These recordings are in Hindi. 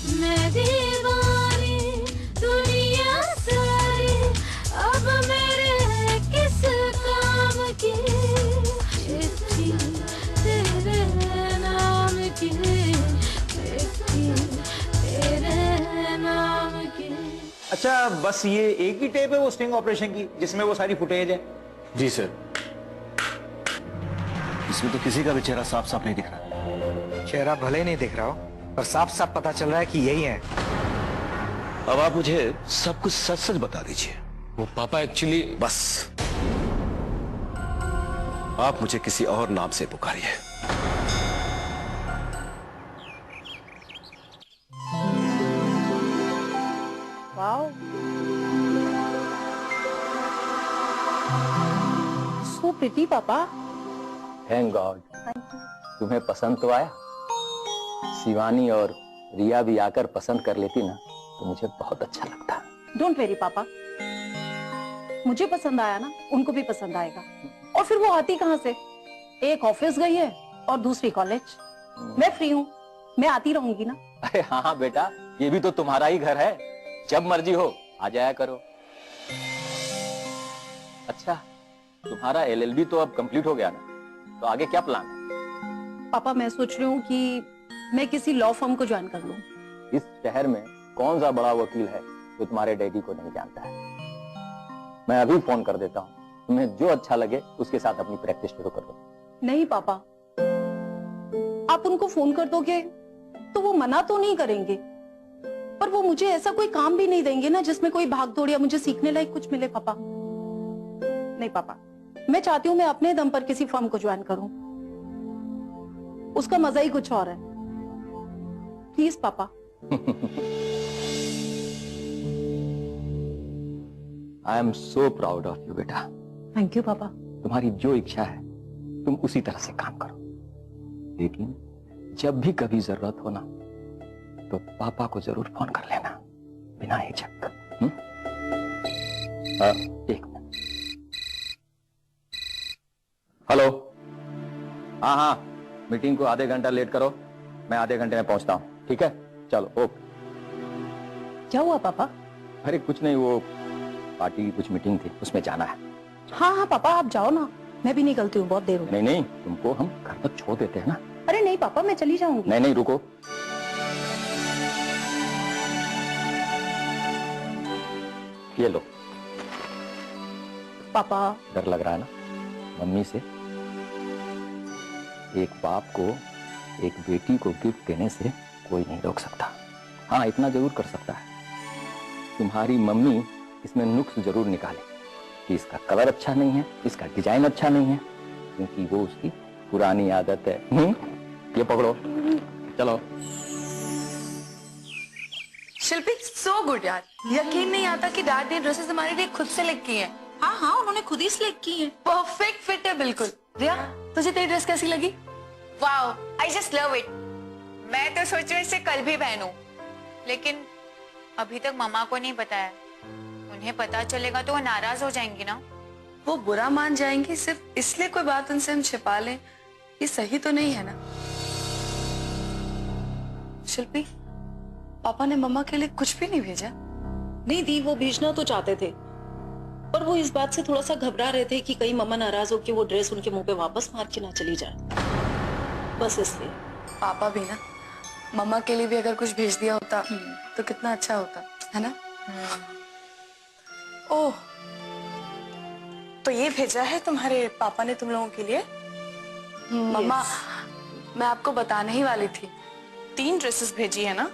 मैं दीवानी दुनिया सारी अब मेरे किस काम की, चिट्ठी तेरे नाम की, चिट्ठी तेरे नाम की। अच्छा, बस ये एक ही टेप है वो स्टिंग ऑपरेशन की जिसमें वो सारी फुटेज है? जी सर। इसमें तो किसी का भी चेहरा साफ साफ नहीं दिख रहा। चेहरा भले ही नहीं दिख रहा हो, पर साफ साफ पता चल रहा है कि यही है। अब आप मुझे सब कुछ सच सच बता दीजिए। वो पापा एक्चुअली बस, आप मुझे किसी और नाम से पुकारिए। वाओ, सो प्रिटी पापा। थैंक गॉड, तुम्हें पसंद तो आया। शिवानी और रिया भी आकर पसंद कर लेती ना तो मुझे बहुत अच्छा लगता। डोंट वेरी पापा, मुझे पसंद आया ना, उनको भी पसंद आएगा। और फिर वो आती कहाँ से? एक ऑफिस गई है और दूसरी कॉलेज। मैं फ्री हूँ, मैं आती रहूंगी ना। अरे हाँ बेटा, ये भी तो तुम्हारा ही घर है, जब मर्जी हो आ जाया करो। अच्छा, तुम्हारा एलएलबी तो अब कंप्लीट हो गया ना, तो आगे क्या प्लान है? पापा मैं सोच रही हूँ कि मैं किसी लॉ फर्म को ज्वाइन कर लूँ। इस शहर में कौन सा बड़ा वकील है जो तुम्हारे डैडी को नहीं जानता है? मैं अभी फोन कर देता हूँ, तुम्हें जो अच्छा लगे उसके साथ अपनी प्रैक्टिस शुरू कर दो। नहीं पापा, आप उनको फोन कर दोगे तो वो मना तो नहीं करेंगे, पर वो मुझे ऐसा कोई काम भी नहीं देंगे ना जिसमें कोई भाग दौड़ या मुझे सीखने लायक कुछ मिले। पापा नहीं पापा, मैं चाहती हूँ मैं अपने दम पर किसी फर्म को ज्वाइन करूं, उसका मजा ही कुछ और है। प्लीज पापा। I am so proud of you बेटा। थैंक यू पापा। तुम्हारी जो इच्छा है तुम उसी तरह से काम करो, लेकिन जब भी कभी जरूरत हो ना तो पापा को जरूर फोन कर लेना बिना हिचक। एक मिनट। हेलो, हाँ हाँ, मीटिंग को आधे घंटा लेट करो, मैं आधे घंटे में पहुंचता हूँ, ठीक है? चलो ओके। क्या हुआ पापा? अरे कुछ नहीं, वो पार्टी की कुछ मीटिंग थी, उसमें जाना है। हाँ हाँ पापा, आप जाओ ना, मैं भी निकलती हूँ, बहुत देर हो गई। नहीं नहीं, तुमको हम घर पर छोड़ देते हैं ना। अरे नहीं पापा, मैं चली जाऊंगी। नहीं नहीं, रुको। ये लो। पापा डर लग रहा है ना मम्मी से? एक बाप को एक बेटी को गिफ्ट देने से कोई नहीं रोक सकता। हाँ, इतना जरूर कर सकता है, तुम्हारी मम्मी इसमें नुक्स जरूर निकाले कि इसका कलर अच्छा नहीं है, इसका डिजाइन अच्छा नहीं है, क्योंकि वो उसकी पुरानी आदत है। ये पकड़ो, चलो। शिल्पी, सो गुड यार, यकीन नहीं आता कि डैड ने ड्रेसेस हमारे लिए खुद से सिलेक्ट की हैं। हाँ हाँ, उन्होंने खुद ही सिलेक्ट की है। परफेक्ट फिट है बिल्कुल। रिया, तुझे तेरी ड्रेस कैसी लगी? Wow, I just love it. मैं तो सोच रही इसे कल भी पहनूं, लेकिन अभी तक मम्मा को नहीं बताया। उन्हें पता चलेगा तो वो नाराज हो जाएंगी ना। वो बुरा मान जाएंगी सिर्फ इसलिए कोई बात उनसे हम छिपा लें, ये सही तो नहीं है ना। शिल्पी, पापा ने मम्मा के लिए कुछ भी नहीं भेजा? नहीं दी, वो भेजना तो चाहते थे, पर वो इस बात से थोड़ा सा घबरा रहे थे कि कहीं मम्मा नाराज हो कि वो ड्रेस उनके मुंह पे वापस मार के ना चली जाए, बस इसलिए। पापा भी ना, मम्मा के लिए भी अगर कुछ भेज दिया होता तो कितना अच्छा होता है ना। ओह, तो ये भेजा है तुम्हारे पापा ने तुम लोगों के लिए? मम्मा, मैं आपको बताने ही वाली थी। 3 ड्रेसेस भेजी है ना,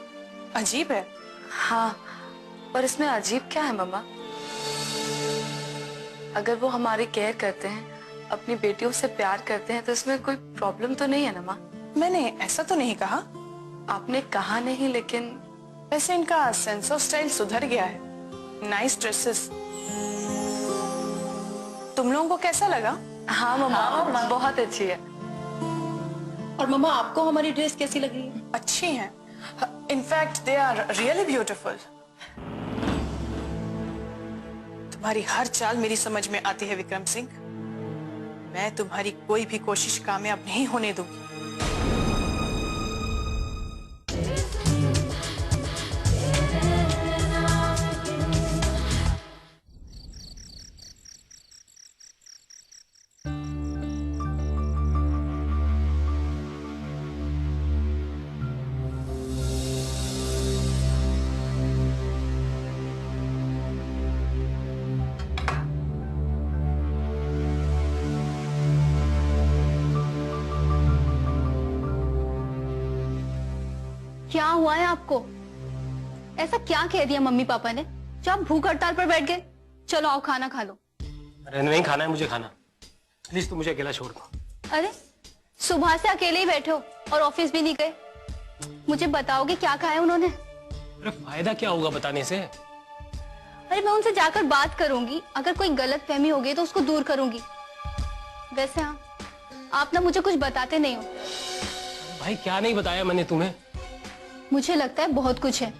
अजीब है। हाँ, पर इसमें अजीब क्या है मम्मा? अगर वो हमारी केयर करते हैं, अपनी बेटियों से प्यार करते हैं, तो इसमें कोई प्रॉब्लम तो नहीं है ना माँ? मैंने ऐसा तो नहीं कहा। आपने कहा नहीं, लेकिन वैसे इनका सेंस ऑफ स्टाइल सुधर गया है। Nice dresses. तुम लोगों को कैसा लगा? हाँ मम्मा, बहुत अच्छी है। और मम्मा, आपको हमारी ड्रेस कैसी लगी? अच्छी है, in fact they are really beautiful. तुम्हारी हर चाल मेरी समझ में आती है विक्रम सिंह। मैं तुम्हारी कोई भी कोशिश कामयाब नहीं होने दूंगी। क्या हुआ है आपको? ऐसा क्या कह दिया मम्मी पापा ने जो आप भूख हड़ताल पर बैठ गए? चलो आओ खाना खा लो। अरे नहीं खाना है मुझे खाना, प्लीज तुम मुझे अकेला छोड़ दो। अरे सुबह से अकेले ही बैठे हो और ऑफिस भी नहीं गए। मुझे बताओगे क्या कहा है उन्होंने? अरे फायदा क्या होगा बताने से? अरे मैं उनसे जाकर बात करूंगी, अगर कोई गलत फहमी हो गई तो उसको दूर करूंगी। वैसे हाँ, आप ना मुझे कुछ बताते नहीं हो। भाई क्या नहीं बताया मैंने तुम्हें? मुझे लगता है बहुत कुछ है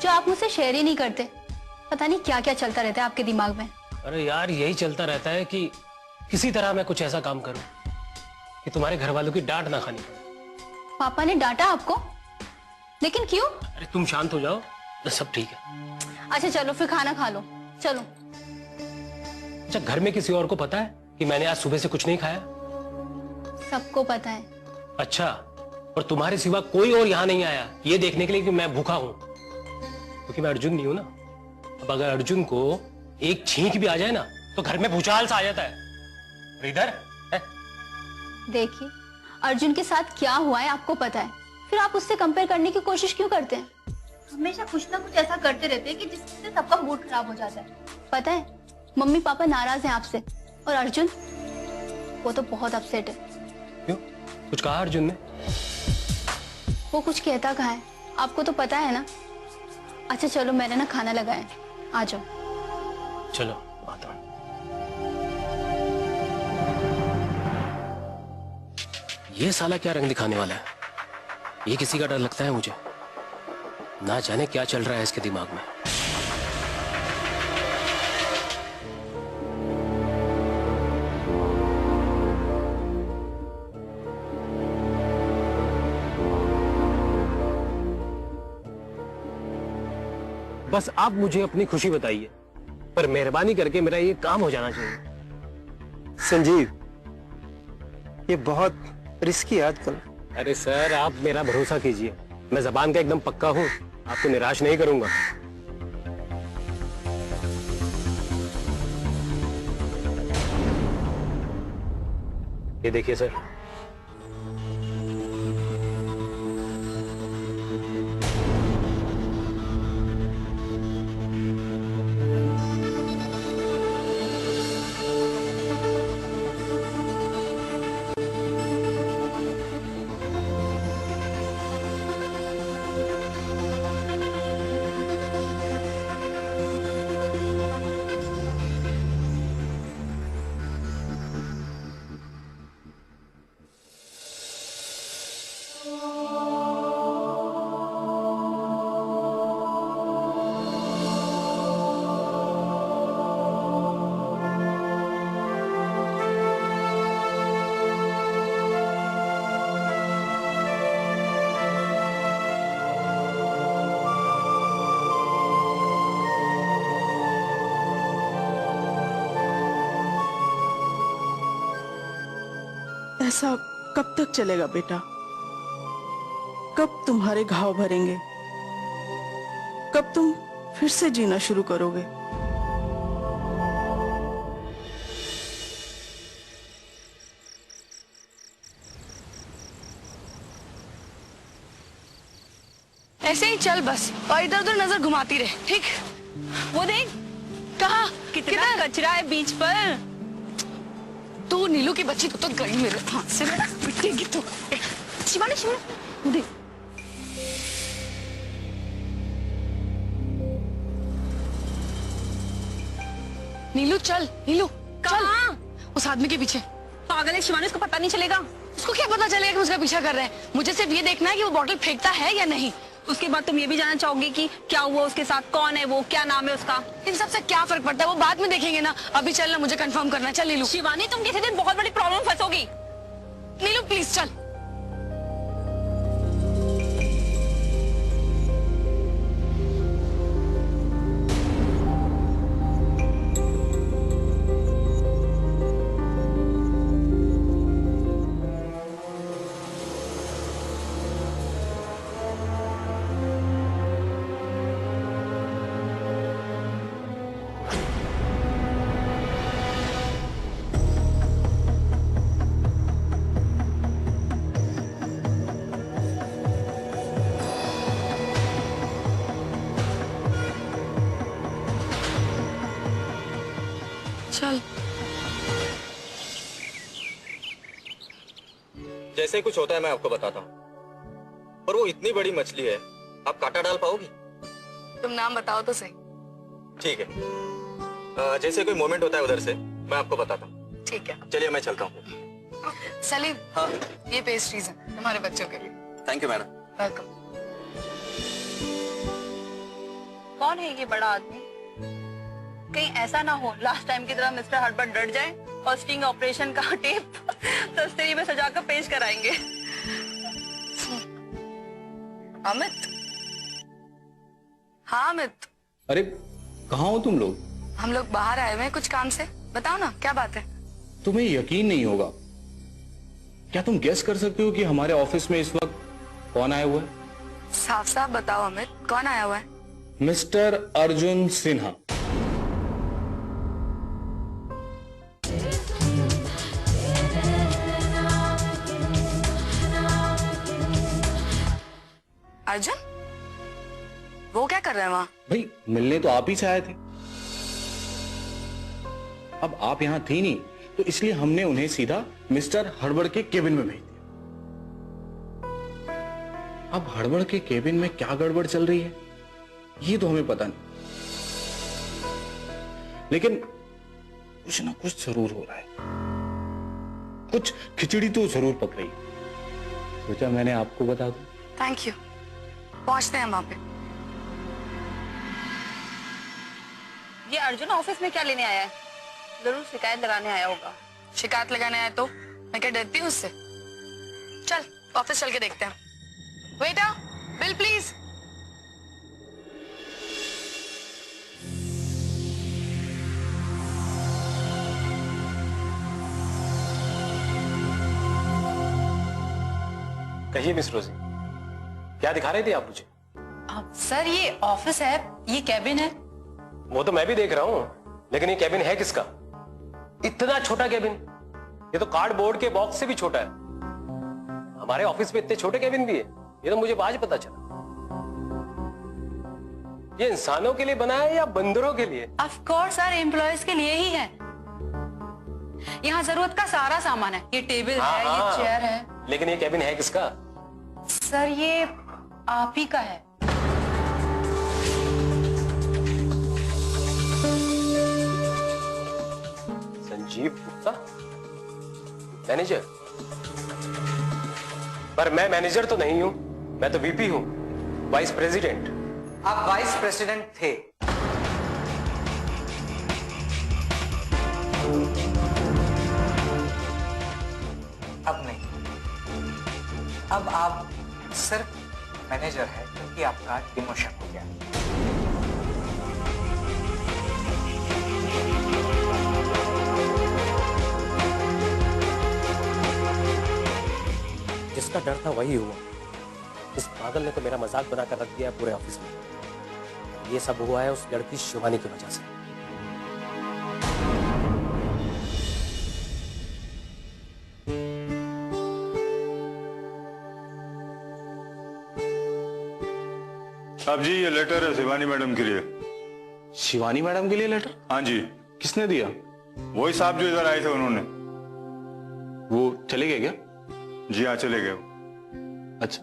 जो आप मुझसे शेयर ही नहीं करते। पता नहीं क्या क्या चलता रहता है आपके दिमाग में। अरे यार यही चलता रहता है कि किसी तरह मैं कुछ ऐसा काम करूं कि तुम्हारे घर वालों की डांट ना खानी पड़े। पापा ने डांटा आपको? लेकिन क्यों? अरे तुम शांत हो जाओ, सब ठीक है। अच्छा चलो फिर खाना खा लो, चलो। अच्छा घर में किसी और को पता है कि मैंने आज सुबह से कुछ नहीं खाया? सबको पता है। अच्छा, और तुम्हारे सिवा कोई और यहाँ नहीं आया ये देखने के लिए कि मैं भूखा हूं? क्योंकि मैं अर्जुन नहीं हूं ना। अब अगर अर्जुन को एक छींक भी आ जाए ना तो घर में भूचाल सा आ जाता है। इधर देखिए अर्जुन के साथ क्या हुआ है आपको पता है, फिर आप उससे कंपेयर करने की कोशिश क्यों करते हैं? हमेशा कुछ ना कुछ ऐसा करते रहते हैं कि जिससे सबका मूड खराब हो जाता है। पता है मम्मी पापा नाराज हैं आपसे, और अर्जुन वो तो बहुत अपसेट है। क्यों? कुछ कहा अर्जुन ने? वो कुछ कहता कहाँ है, आपको तो पता है ना। अच्छा चलो मैंने ना खाना लगाया, आ जाओ। चलो आता हूं। ये साला क्या रंग दिखाने वाला है? ये किसी का डर लगता है मुझे। ना जाने क्या चल रहा है इसके दिमाग में। बस आप मुझे अपनी खुशी बताइए, पर मेहरबानी करके मेरा ये काम हो जाना चाहिए। संजीव, ये बहुत रिस्की है आजकल। अरे सर आप मेरा भरोसा कीजिए, मैं जबान का एकदम पक्का हूं, आपको निराश नहीं करूंगा। ये देखिए सर, ऐसा कब तक चलेगा बेटा? कब तुम्हारे घाव भरेंगे? कब तुम फिर से जीना शुरू करोगे? ऐसे ही चल बस, और इधर उधर नजर घुमाती रहे, ठीक? वो देख, कहा कितना कचरा है बीच पर। तू नीलू की बच्ची तो गई मेरे हाथ से, पिटेगी तो। शिवानी शिवानी, वो देख। नीलू चल, नीलू चल। उस आदमी के पीछे। पागल है शिवानी, उसको पता नहीं चलेगा। उसको क्या पता चलेगा कि उसका पीछा कर रहे हैं? मुझे सिर्फ ये देखना है कि वो बॉटल फेंकता है या नहीं। उसके बाद तुम ये भी जानना चाहोगे कि क्या हुआ उसके साथ, कौन है वो, क्या नाम है उसका? इन सब से क्या फर्क पड़ता है, वो बाद में देखेंगे ना। अभी चलना, मुझे कंफर्म करना। चल नीलू। शिवानी तुम किसी दिन बहुत बड़ी प्रॉब्लम फंसोगी। नीलू प्लीज चल। चल। जैसे ही कुछ होता है मैं आपको बताता हूँ, पर वो इतनी बड़ी मछली है, आप कांटा डाल पाओगी? तुम नाम बताओ तो सही। ठीक है, जैसे कोई मोमेंट होता है उधर से मैं आपको बताता हूँ। ठीक है, चलिए मैं चलता हूँ। सलीम, हाँ ये पेस्ट्रीज हैं तुम्हारे बच्चों के लिए। Thank you madam. वेलकम। कौन है ये बड़ा आदमी? कहीं ऐसा ना हो लास्ट टाइम की तरह मिस्टर हड़बड़ डर जाए और स्टिंग ऑपरेशन का टेप तस्तरी में सजाकर पेश कराएंगे। अमित। हाँ अमित। अरे कहाँ हो तुम लोग? हम लोग बाहर आए हुए हैं कुछ काम से। बताओ ना क्या बात है? तुम्हें यकीन नहीं होगा, क्या तुम गेस कर सकते हो कि हमारे ऑफिस में इस वक्त कौन आया हुआ है? साफ साफ बताओ अमित, कौन आया हुआ है? मिस्टर अर्जुन सिन्हा। अर्जुन? वो क्या कर रहे हैं वहां? भाई मिलने तो आप ही से आए थे। अब आप यहां थी नहीं तो इसलिए हमने उन्हें सीधा मिस्टर हड़बड़ के केबिन में भेज दिया। अब हड़बड़ के केबिन में क्या गड़बड़ चल रही है ये तो हमें पता नहीं, लेकिन कुछ ना कुछ जरूर हो रहा है, कुछ खिचड़ी तो जरूर पक रही है। सोचा मैंने आपको बता दूं। Thank you. पहुंचते हैं वहां पे। ये अर्जुन ऑफिस में क्या लेने आया है? जरूर शिकायत लगाने आया होगा। शिकायत लगाने आया तो मैं क्या डरती हूँ उससे? चल ऑफिस चल के देखते हैं। Waiter, bill please. कहिए मिस रोजी, क्या दिखा रही थी आप मुझे? सर ये ऑफिस है, ये कैबिन है। वो तो मैं भी देख रहा हूं, लेकिन ये कैबिन है किसका? इतना छोटा कैबिन, ये तो कार्डबोर्ड के बॉक्स से भी छोटा है। हमारे ऑफिस में इतने छोटे कैबिन भी है, ये तो मुझे आज पता चला। ये इंसानों के लिए बना है या बंदरों के लिए? ऑफ कोर्स सर, एम्प्लॉयज के लिए ही है। यहाँ जरूरत का सारा सामान है, ये टेबल है, ये चेयर है। लेकिन ये कैबिन है किसका? सर ये आप ही का है। संजीव गुप्ता, मैनेजर? पर मैं मैनेजर तो नहीं हूं, मैं तो वीपी हूं, वाइस प्रेसिडेंट। आप वाइस प्रेसिडेंट थे? अब नहीं, अब आप सिर्फ मैनेजर हैं क्योंकि आपका डिमोशन हो गया। जिसका डर था वही हुआ। इस पागल ने तो मेरा मजाक बनाकर रख दिया पूरे ऑफिस में। ये सब हुआ है उस लड़की शिवानी की वजह से। अब जी ये लेटर है शिवानी मैडम के लिए। शिवानी मैडम के लिए लेटर? हाँ जी। किसने दिया? वही साहब जो इधर आए थे उन्होंने। वो चले गए क्या? जी हाँ चले गए। अच्छा,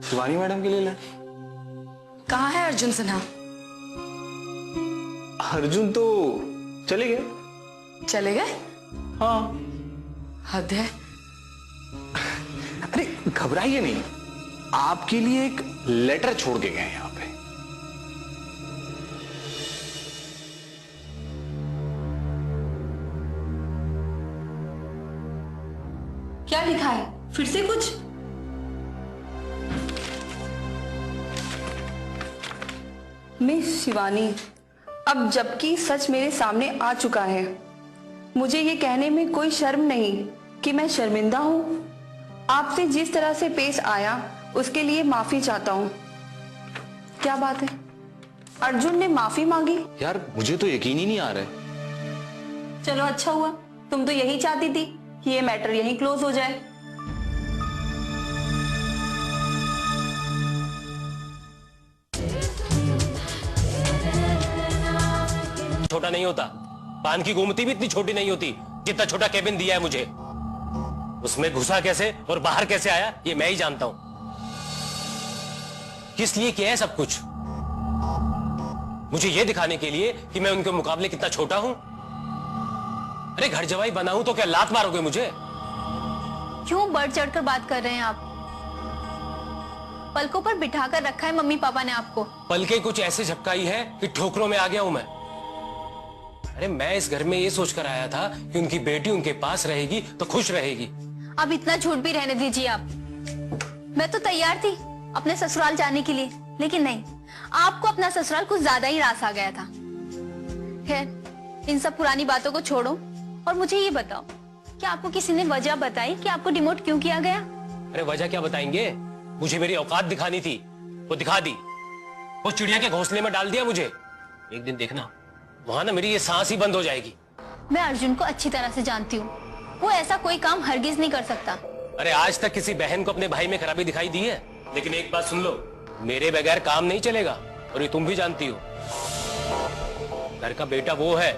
शिवानी मैडम के लिए लेटर? कहाँ है अर्जुन सिन्हा? अर्जुन तो चले गए। चले गए? हाँ। हद है। अरे घबराइए नहीं, आपके लिए एक लेटर छोड़ के गए यहाँ पे। क्या लिखा है? फिर से कुछ? मिस शिवानी, अब जबकि सच मेरे सामने आ चुका है, मुझे ये कहने में कोई शर्म नहीं कि मैं शर्मिंदा हूँ। आपसे जिस तरह से पेश आया उसके लिए माफी चाहता हूँ। क्या बात है, अर्जुन ने माफी मांगी? यार मुझे तो यकीन ही नहीं आ रहा है। चलो अच्छा हुआ, तुम तो यही चाहती थी कि ये मैटर यहीं क्लोज हो जाए। छोटा नहीं होता। पान की गोमती भी इतनी छोटी नहीं होती जितना छोटा केबिन दिया है मुझे। उसमें घुसा कैसे और बाहर कैसे आया ये मैं ही जानता हूं। किस लिए किया है सब कुछ? मुझे ये दिखाने के लिए कि मैं उनके मुकाबले कितना छोटा हूं। अरे घर जवाई बना हूं तो क्या लात मारोगे मुझे? क्यों बढ़ चढ़कर बात कर रहे हैं आप? पलकों पर बिठाकर रखा है मम्मी पापा ने आपको। पलके कुछ ऐसे झपकाई है कि ठोकरों में आ गया हूं मैं। अरे मैं इस घर में ये सोचकर आया था कि उनकी बेटी उनके पास रहेगी तो खुश रहेगी। अब इतना झूठ भी रहने दीजिए आप। मैं तो तैयार थी अपने ससुराल जाने के लिए, लेकिन नहीं, आपको अपना ससुराल कुछ ज्यादा ही रास आ गया था। खैर इन सब पुरानी बातों को छोड़ो और मुझे ये बताओ, क्या आपको किसी ने वजह बताई कि आपको डिमोट क्यों किया गया? अरे वजह क्या बताएंगे, मुझे मेरी औकात दिखानी थी, वो दिखा दी। वो चिड़िया के घोंसले में डाल दिया मुझे। एक दिन देखना वहां ना मेरी ये सांस ही बंद हो जाएगी। मैं अर्जुन को अच्छी तरह से जानती हूँ, वो ऐसा कोई काम हरगिज नहीं कर सकता। अरे आज तक किसी बहन को अपने भाई में खराबी दिखाई दी है? लेकिन एक बात सुन लो, मेरे बगैर काम नहीं चलेगा और ये तुम भी जानती हो। घर का बेटा वो है,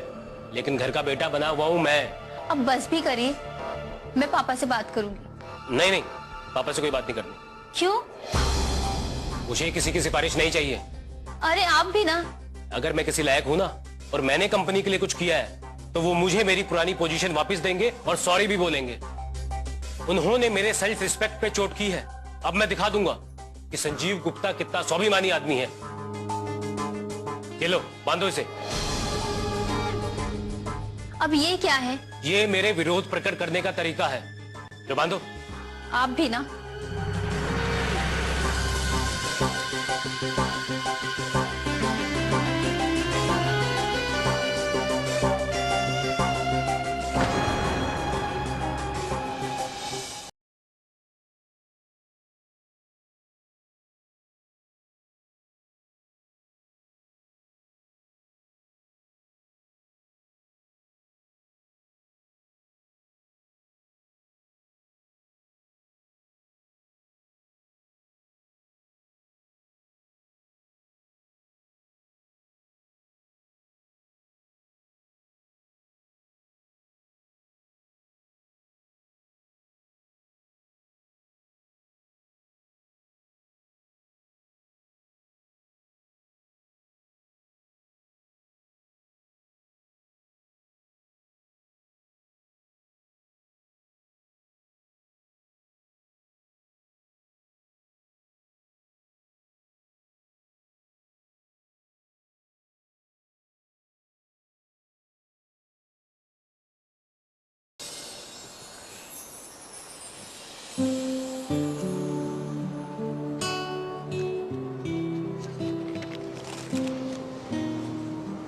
लेकिन घर का बेटा बना हुआ हूं मैं। अब बस भी करिए, मैं पापा से बात करूंगी। नहीं नहीं, पापा से कोई बात नहीं करनी। क्यों? मुझे किसी की सिफारिश नहीं चाहिए। अरे आप भी ना। अगर मैं किसी लायक हूं ना और मैंने कंपनी के लिए कुछ किया है तो वो मुझे मेरी पुरानी पोजीशन वापस देंगे और सॉरी भी बोलेंगे। उन्होंने मेरे सेल्फ रिस्पेक्ट पे चोट की है। अब मैं दिखा दूंगा कि संजीव गुप्ता कितना स्वाभिमानी आदमी है। ये लो, बांधो इसे। अब ये क्या है? ये मेरे विरोध प्रकट करने का तरीका है। जो बांधो। आप भी ना।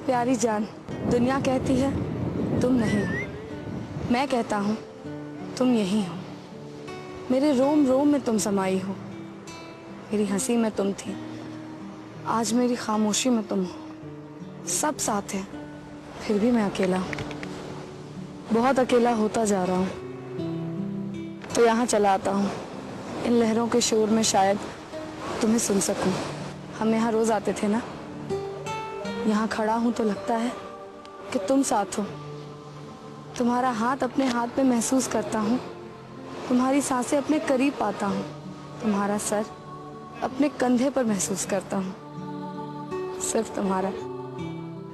प्यारी जान, दुनिया कहती है तुम नहीं हो, मैं कहता हूँ तुम यही हो। मेरे रोम रोम में तुम समाई हो। मेरी हंसी में तुम थी, आज मेरी खामोशी में तुम हो। सब साथ है, फिर भी मैं अकेला हूँ। बहुत अकेला होता जा रहा हूँ, तो यहाँ चला आता हूँ। इन लहरों के शोर में शायद तुम्हें सुन सकूं। हम यहाँ रोज आते थे ना। यहाँ खड़ा हूं तो लगता है कि तुम साथ हो। तुम्हारा हाथ अपने हाथ में महसूस करता हूँ। तुम्हारी सांसें अपने करीब पाता हूँ। तुम्हारा सर अपने कंधे पर महसूस करता हूँ। सिर्फ तुम्हारा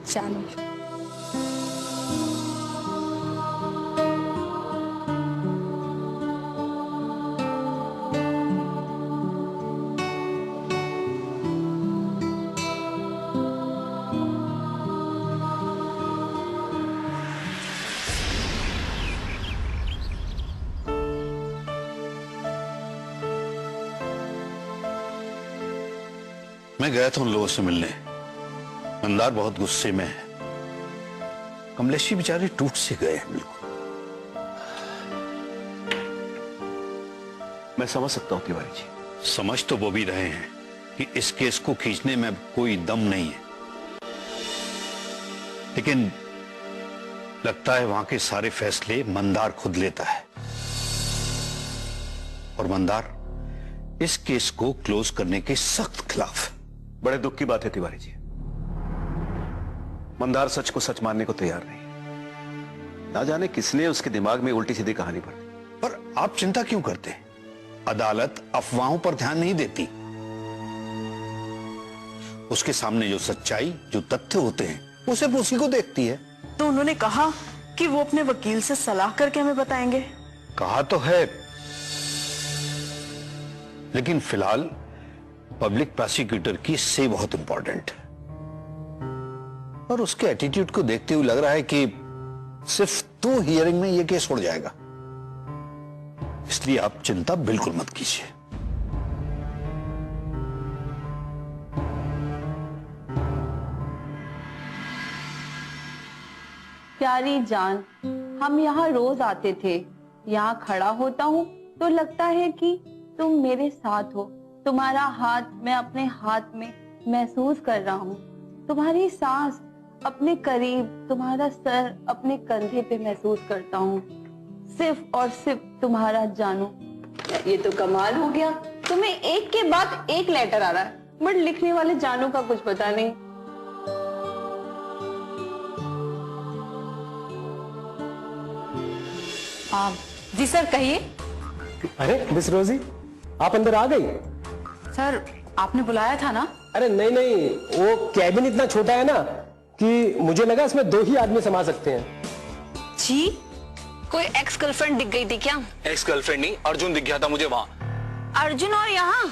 जानू। मैं गया था उन लोगों से मिलने। मंदार बहुत गुस्से में है। कमलेशी बेचारे टूट से गए हैं बिल्कुल। मैं समझ सकता हूं तिवारी जी। समझ तो वो भी रहे हैं कि इस केस को खींचने में कोई दम नहीं है, लेकिन लगता है वहां के सारे फैसले मंदार खुद लेता है। और मंदार इस केस को क्लोज करने के सख्त खिलाफ है। बड़े दुख की बात है तिवारी जी, मंदार सच को सच मानने को तैयार नहीं। ना जाने किसने उसके दिमाग में उल्टी सीधी कहानी भर दी। पर आप चिंता क्यों करते हैं? अदालत अफवाहों पर ध्यान नहीं देती। उसके सामने जो सच्चाई, जो तथ्य होते हैं, वो सिर्फ उसी को देखती है। तो उन्होंने कहा कि वो अपने वकील से सलाह करके हमें बताएंगे। कहा तो है, लेकिन फिलहाल पब्लिक प्रोसिक्यूटर की से बहुत इंपॉर्टेंट है। और उसके एटीट्यूड को देखते हुए लग रहा है कि सिर्फ 2 हियरिंग में यह केस उड़ जाएगा। इसलिए आप चिंता बिल्कुल मत कीजिए। प्यारी जान, हम यहाँ रोज आते थे। यहाँ खड़ा होता हूँ तो लगता है कि तुम मेरे साथ हो। तुम्हारा हाथ मैं अपने हाथ में महसूस कर रहा हूँ, तुम्हारी सांस अपने करीब, तुम्हारा सर अपने कंधे पे महसूस करता हूँ। सिर्फ और सिर्फ तुम्हारा जानू। ये तो कमाल हो गया, तुम्हें एक के बाद एक लेटर आ रहा है, बट लिखने वाले जानू का कुछ पता नहीं। जी सर, कहिए। अरे मिस रोजी, आप अंदर आ गई? सर, आपने बुलाया था ना? अरे नहीं नहीं, वो कैबिन इतना छोटा है ना कि मुझे लगा इसमें 2 ही आदमी समा सकते हैं। जी, कोई एक्स गर्लफ्रेंड दिख गई थी क्या? एक्स गर्लफ्रेंड नहीं, अर्जुन दिख गया था मुझे वहां। अर्जुन और यहाँ?